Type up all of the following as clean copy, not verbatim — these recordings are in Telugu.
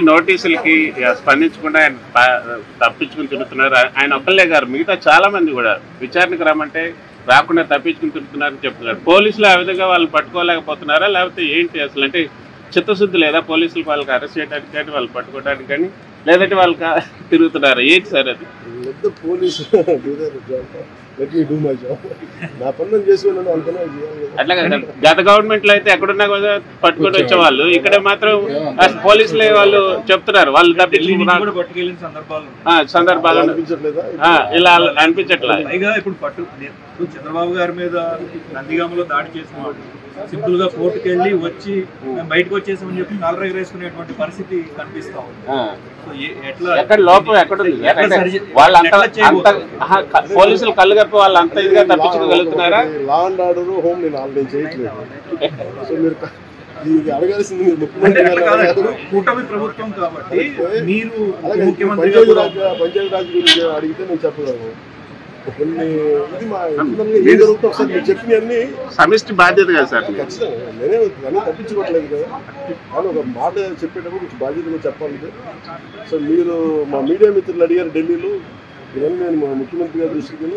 నోటీసులకి స్పందించకుండా ఆయన తప్పించుకుని తిరుగుతున్నారు. ఆయన ఒక్కళ్ళే గారు, మిగతా చాలా మంది కూడా విచారణకు రమ్మంటే రాకుండా తప్పించుకుని తిరుగుతున్నారని చెప్తున్నారు. పోలీసులు ఆ విధంగా వాళ్ళు పట్టుకోలేకపోతున్నారా, లేకపోతే ఏంటి అసలు? అంటే చిత్తశుద్ధి లేదా పోలీసులు వాళ్ళకి అరెస్ట్ చేయడానికి కానీ వాళ్ళు పట్టుకోవడానికి కానీ, లేదంటే వాళ్ళు తిరుగుతున్నారు? ఏంటి సార్ అది? అట్లా గత గవర్నమెంట్ లో అయితే ఎక్కడున్నా కూడా పట్టుకొని వచ్చేవాళ్ళు, ఇక్కడ మాత్రం పోలీసులే వాళ్ళు చెప్తున్నారు వాళ్ళు సందర్భాలు ఇలా అనిపించట్లేదు. ఇప్పుడు చంద్రబాబు గారి మీద నందిగామలో దాడి చేసిన వాళ్ళు సింపుల్ గా కోర్టుకు వెళ్ళి వచ్చి మేము బయటకు వచ్చేసామని చెప్పి కాలర్ ఎగరేసుకునేటువంటి పరిస్థితి కనిపిస్తా ఉంది. ఎక్కడ లోపం ఎక్కడుంది? వాళ్ళంతా పోలీసులు కళ్ళు కప్పి వాళ్ళు అంత ఇదిగా తప్పించుకోగలుగుతున్నారా? లా అండ్ ఆర్డర్ హోమ్ నేను ఆల్రెడీ చేయట్లేదు. సో మీరు కూటమి ప్రభుత్వం కాబట్టి మీరు పంచాయతీ రాజ్ గురించి అడిగితే నేను చెప్పగలను. కొన్ని ఇది మా ఏం జరుగుతుందో ఒకసారి మీరు చెప్పినవన్నీ సమిష్టి బాధ్యత కదా సార్. ఖచ్చితంగా నేనే అన్నీ తప్పించుకోవట్లేదు కదా, కానీ ఒక మాట చెప్పేటప్పుడు కొంచెం బాధ్యతగా చెప్పాలి. సో మీరు మా మీడియా మిత్రులు అడిగారు ఢిల్లీలో, ఇవన్నీ నేను మా ముఖ్యమంత్రి గారి దృష్టికి,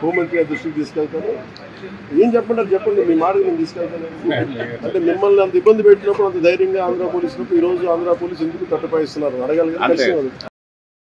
హోంమంత్రి గారి దృష్టికి తీసుకెళ్తాను. ఏం చెప్పంటారు చెప్పండి, మీ మాటకు నేను తీసుకెళ్తాను. అంటే మిమ్మల్ని అంత ఇబ్బంది పెట్టినప్పుడు, అంత ధైర్యంగా ఆంధ్ర పోలీసులకు ఈరోజు ఆంధ్ర పోలీసు ఎందుకు తట్టుపాయిస్తున్నారు అడగాలి కదా.